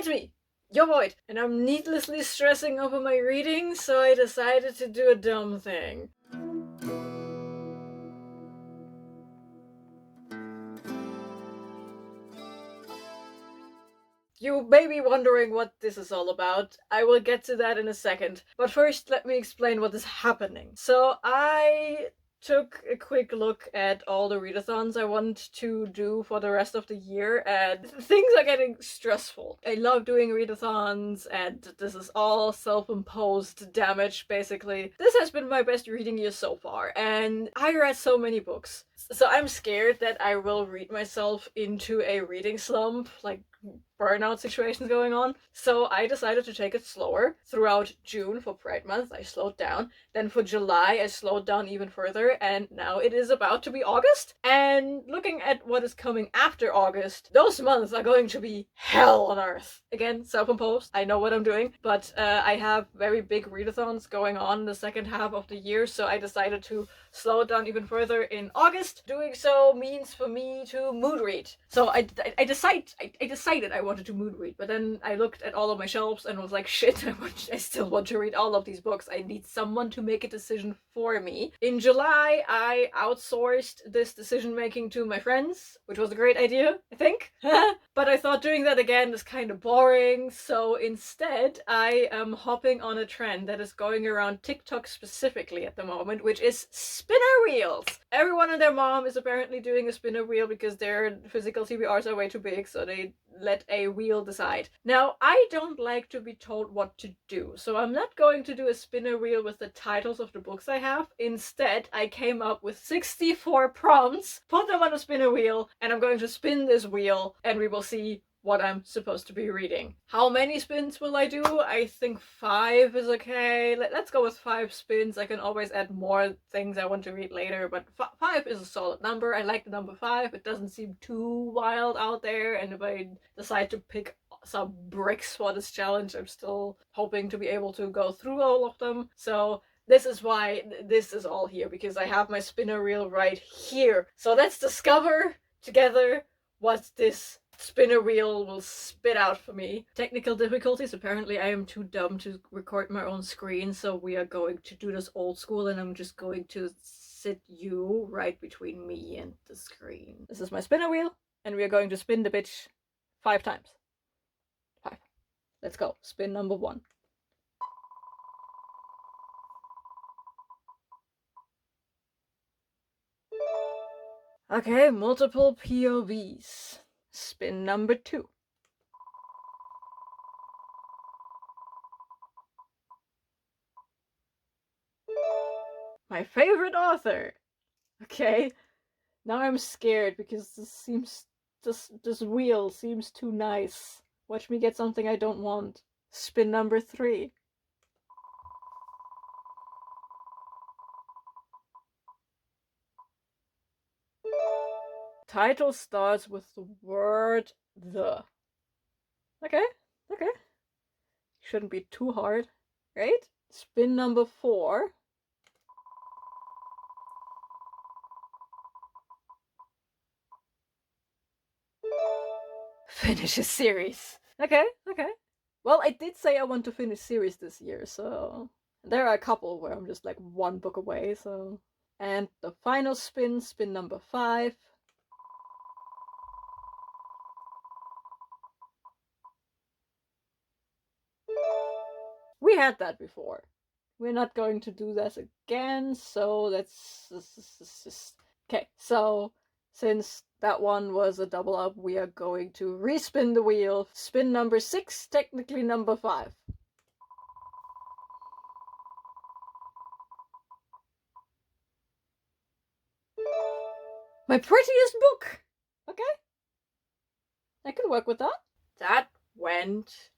it's me, your Void, and I'm needlessly stressing over my reading, so I decided to do a dumb thing. You may be wondering what this is all about. I will get to that in a second. But first, let me explain what is happening. So I took a quick look at all the readathons I want to do for the rest of the year, and things are getting stressful. I love doing readathons, and this is all self-imposed damage, basically. This has been my best reading year so far, and I read so many books. So I'm scared that I will read myself into a reading slump, like burnout situations going on. So I decided to take it slower. Throughout June for Pride Month, I slowed down. Then for July, I slowed down even further. And now it is about to be August. And looking at what is coming after August, those months are going to be hell on earth. Again, self-imposed. I know what I'm doing. But I have very big readathons going on in the second half of the year. So I decided to slow it down even further in August. Doing so means for me to mood read. So I decided I wanted to mood read, but then I looked at all of my shelves and was like, shit, I still want to read all of these books. I need someone to make a decision for me. In July, I outsourced this decision making to my friends, which was a great idea, I think. But I thought doing that again is kind of boring, so instead I am hopping on a trend that is going around TikTok specifically at the moment, which is spinner wheels. Everyone and their mom is apparently doing a spinner wheel because their physical TBRs are way too big, so they let a wheel decide. Now, I don't like to be told what to do, so I'm not going to do a spinner wheel with the titles of the books I have. Instead, I came up with 64 prompts, put them on a spinner wheel, and I'm going to spin this wheel, and we will see what I'm supposed to be reading. How many spins will I do? I think 5 is okay. Let's go with 5 spins. I can always add more things I want to read later, but 5 is a solid number. I like the number 5. It doesn't seem too wild out there, and if I decide to pick some bricks for this challenge, I'm still hoping to be able to go through all of them. So this is why this is all here, because I have my spinner wheel right here. So let's discover together what this spinner wheel will spit out for me. Technical difficulties. Apparently I am too dumb to record my own screen, so we are going to do this old school, and I'm just going to sit you right between me and the screen. This is my spinner wheel, and we are going to spin the bitch 5 times. 5. Let's go. Spin number 1. Okay, multiple POVs. Spin number 2. My favorite author. Okay, now I'm scared because this wheel seems too nice. Watch me get something I don't want. Spin number 3. Title starts with the word the. Okay. Shouldn't be too hard, right? Spin number 4. Finish a series. Okay. Well, I did say I want to finish series this year, so there are a couple where I'm just like 1 book away, so. And the final spin number 5. We had that before. We're not going to do this again, so let's just... Okay, so since that one was a double up, we are going to respin the wheel. Spin number 6, technically number 5. My prettiest book! Okay. I can work with that. That went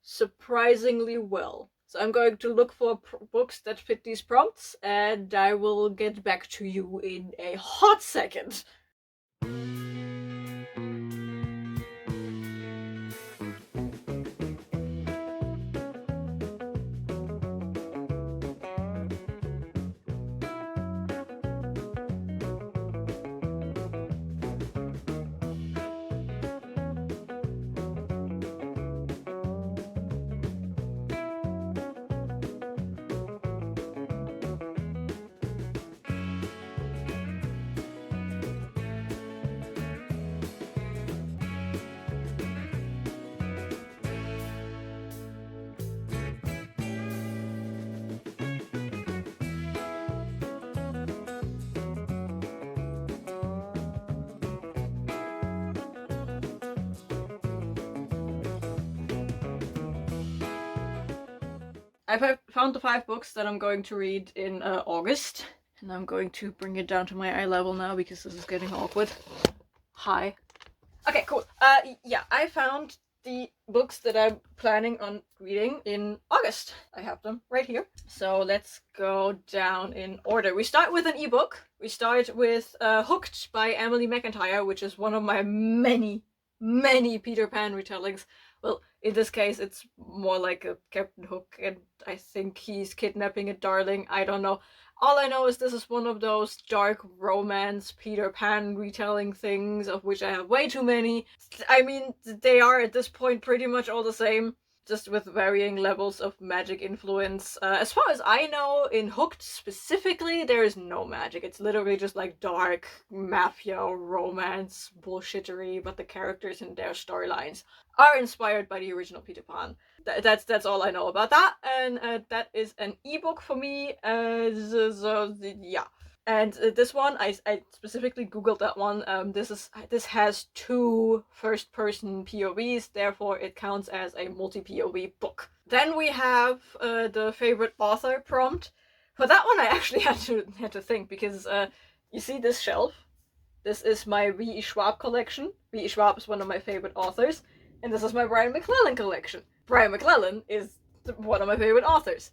surprisingly well. So I'm going to look for books that fit these prompts, and I will get back to you in a hot second. I've found the 5 books that I'm going to read in August. And I'm going to bring it down to my eye level now because this is getting awkward. Hi. Okay, cool. Yeah, I found the books that I'm planning on reading in August. I have them right here. So let's go down in order. We start with an ebook. We start with Hooked by Emily McIntire, which is one of my many Peter Pan retellings. Well, in this case, it's more like a Captain Hook, and I think he's kidnapping a darling. I don't know. All I know is this is one of those dark romance Peter Pan retelling things, of which I have way too many. I mean, they are at this point pretty much all the same, just with varying levels of magic influence. As far as I know, in Hooked specifically, there is no magic. It's literally just like dark mafia romance bullshittery, but the characters and their storylines are inspired by the original Peter Pan. That's all I know about that, and that is an ebook for me. Yeah. And this one, I specifically googled that one. This has 2 first-person POVs, therefore it counts as a multi-POV book. Then we have the favorite author prompt. For that one, I actually had to think, because you see this shelf. This is my V.E. Schwab collection. V.E. Schwab is one of my favorite authors, and this is my Brian McClellan collection. Brian McClellan is one of my favorite authors.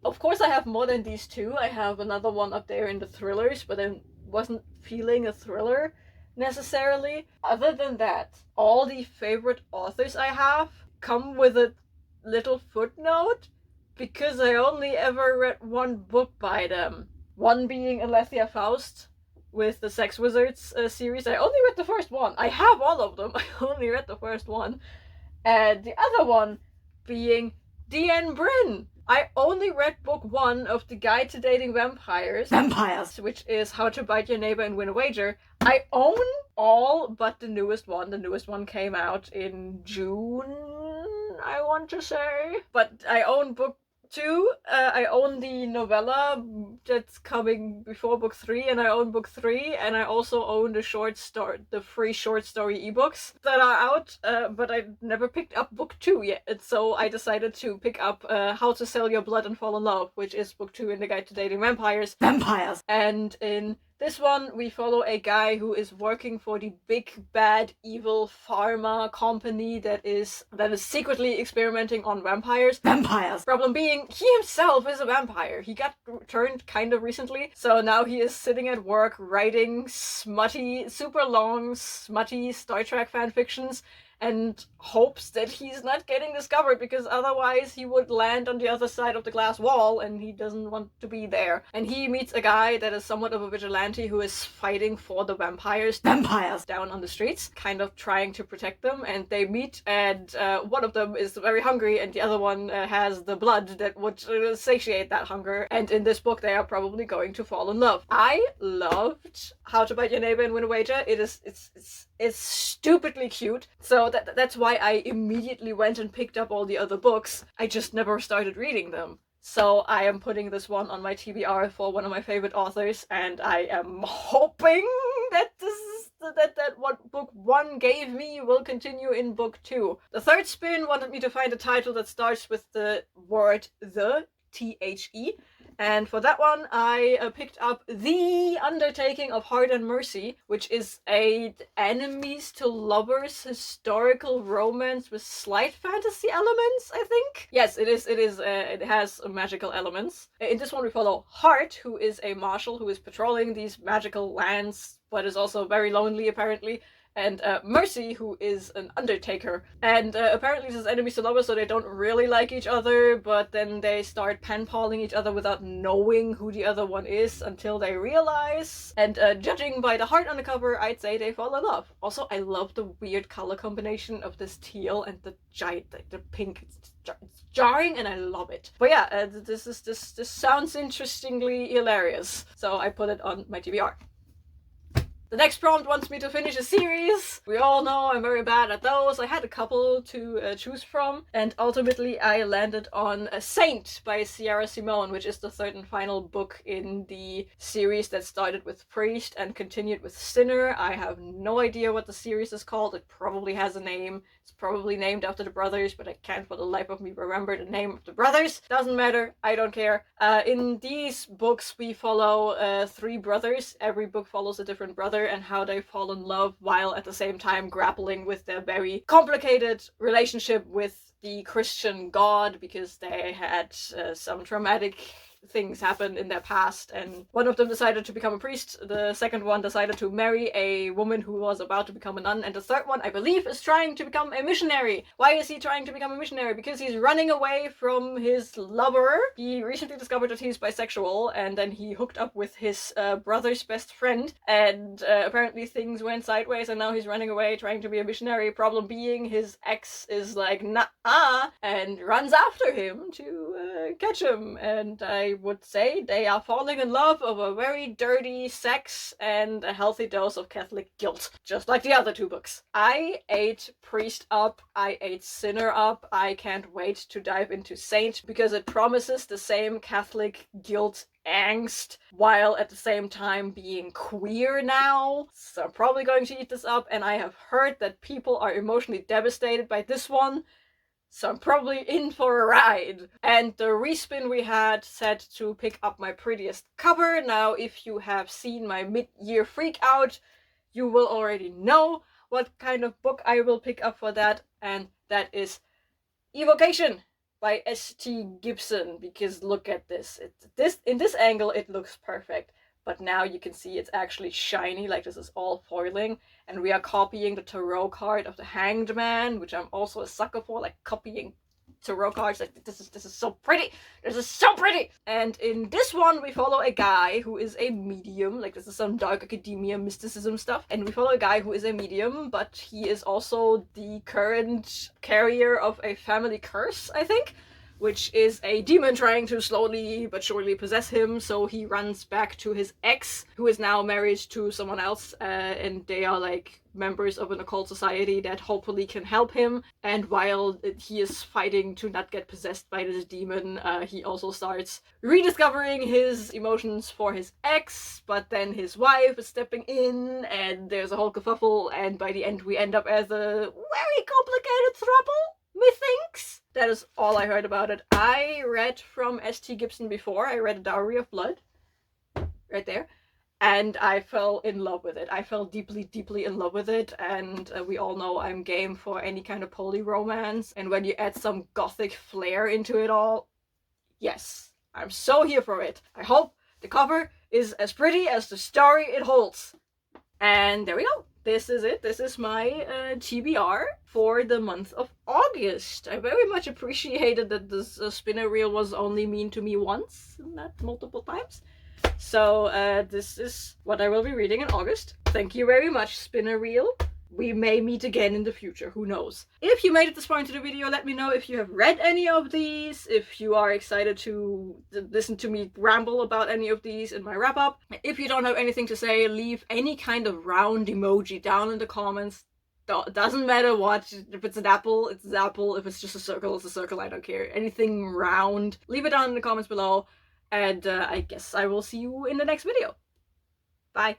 Of course, I have more than these 2. I have another one up there in the thrillers, but I wasn't feeling a thriller necessarily. Other than that, all the favorite authors I have come with a little footnote, because I only ever read 1 book by them. One being Alethea Faust with the Sex Wizards series. I only read the first one. I have all of them. I only read the first one. And the other one being D.N. Bryn. I only read book 1 of The Guide to Dating Vampires, which is How to Bite Your Neighbor and Win a Wager. I own all but the newest one. The newest one came out in June, I want to say. But I own book 2. I own the novella that's coming before book 3, and I own book 3, and I also own the free short story ebooks that are out, but I never picked up book 2 yet, and so I decided to pick up How to Sell Your Blood and Fall in Love, which is book 2 in the Guide to Dating Vampires. And in this one, we follow a guy who is working for the big, bad, evil pharma company that is secretly experimenting on vampires. Problem being, he himself is a vampire. He got turned kind of recently, so now he is sitting at work writing super long, smutty Star Trek fanfictions, and hopes that he's not getting discovered, because otherwise he would land on the other side of the glass wall, and he doesn't want to be there. And he meets a guy that is somewhat of a vigilante who is fighting for the vampires down on the streets, kind of trying to protect them, and they meet, and one of them is very hungry, and the other one has the blood that would satiate that hunger, and in this book they are probably going to fall in love. I loved How to Bite Your Neighbor and Win a Wager. It's stupidly cute, so that's why I immediately went and picked up all the other books. I just never started reading them. So I am putting this one on my TBR for one of my favorite authors, and I am hoping that that what book 1 gave me will continue in book 2. The third spin wanted me to find a title that starts with the word the, T-H-E. And for that one, I picked up The Undertaking of Hart and Mercy, which is a enemies to lovers historical romance with slight fantasy elements, I think. Yes, it is. It has magical elements. In this one, we follow Hart, who is a marshal who is patrolling these magical lands, but is also very lonely, apparently. And Mercy, who is an undertaker. And apparently this is enemies to lovers, so they don't really like each other, but then they start pen-palling each other without knowing who the other one is until they realize. And judging by the heart on the cover, I'd say they fall in love. Also, I love the weird color combination of this teal and the giant, the pink. It's jarring, and I love it. But yeah, this sounds interestingly hilarious, so I put it on my TBR. The next prompt wants me to finish a series. We all know I'm very bad at those. I had a couple to choose from, and ultimately I landed on A Saint by Sierra Simone, which is the third and final book in the series that started with Priest and continued with Sinner. I have no idea what the series is called. It probably has a name. It's probably named after the brothers, but I can't for the life of me remember the name of the brothers. Doesn't matter. I don't care. In these books, we follow 3 brothers. Every book follows a different brother and how they fall in love while at the same time grappling with their very complicated relationship with the Christian God, because they had some traumatic things happen in their past, and one of them decided to become a priest, the second one decided to marry a woman who was about to become a nun, and the third one, I believe, is trying to become a missionary. Why is he trying to become a missionary? Because he's running away from his lover. He recently discovered that he's bisexual, and then he hooked up with his brother's best friend, and apparently things went sideways, and now he's running away trying to be a missionary. Problem being, his ex is like, nah, and runs after him to catch him, and I would say they are falling in love over very dirty sex and a healthy dose of Catholic guilt, just like the other 2 books. I ate Priest up, I ate Sinner up. I can't wait to dive into Saint, because it promises the same Catholic guilt angst while at the same time being queer now. So I'm probably going to eat this up, and I have heard that people are emotionally devastated by this one. So I'm probably in for a ride. And the respin we had said to pick up my prettiest cover. Now, if you have seen my mid-year freak out, you will already know what kind of book I will pick up for that. And that is Evocation by S.T. Gibson. Because look at this. In this angle, it looks perfect. But now you can see it's actually shiny, like this is all foiling. And we are copying the tarot card of the Hanged Man, which I'm also a sucker for, like copying tarot cards. Like, this is so pretty! This is so pretty! And in this one, we follow a guy who is a medium. Like, this is some dark academia mysticism stuff. And we follow a guy who is a medium, but he is also the current carrier of a family curse, I think, which is a demon trying to slowly but surely possess him. So he runs back to his ex, who is now married to someone else, and they are like members of an occult society that hopefully can help him. And while he is fighting to not get possessed by this demon, he also starts rediscovering his emotions for his ex, but then his wife is stepping in, and there's a whole kerfuffle, and by the end we end up as a very complicated throuple, methinks. That is all I heard about it. I read from S.T. Gibson before. I read Dowry of Blood. Right there. And I fell in love with it. I fell deeply, deeply in love with it. And we all know I'm game for any kind of poly romance. And when you add some gothic flair into it all, yes, I'm so here for it. I hope the cover is as pretty as the story it holds. And there we go. This is it. This is my TBR for the month of August. I very much appreciated that this spinner reel was only mean to me once, not multiple times. So this is what I will be reading in August. Thank you very much, spinner reel. We may meet again in the future, who knows. If you made it this far into the video, let me know if you have read any of these, if you are excited to listen to me ramble about any of these in my wrap-up. If you don't have anything to say, leave any kind of round emoji down in the comments. Doesn't matter what. If it's an apple, it's an apple. If it's just a circle, it's a circle. I don't care. Anything round, leave it down in the comments below. And I guess I will see you in the next video. Bye.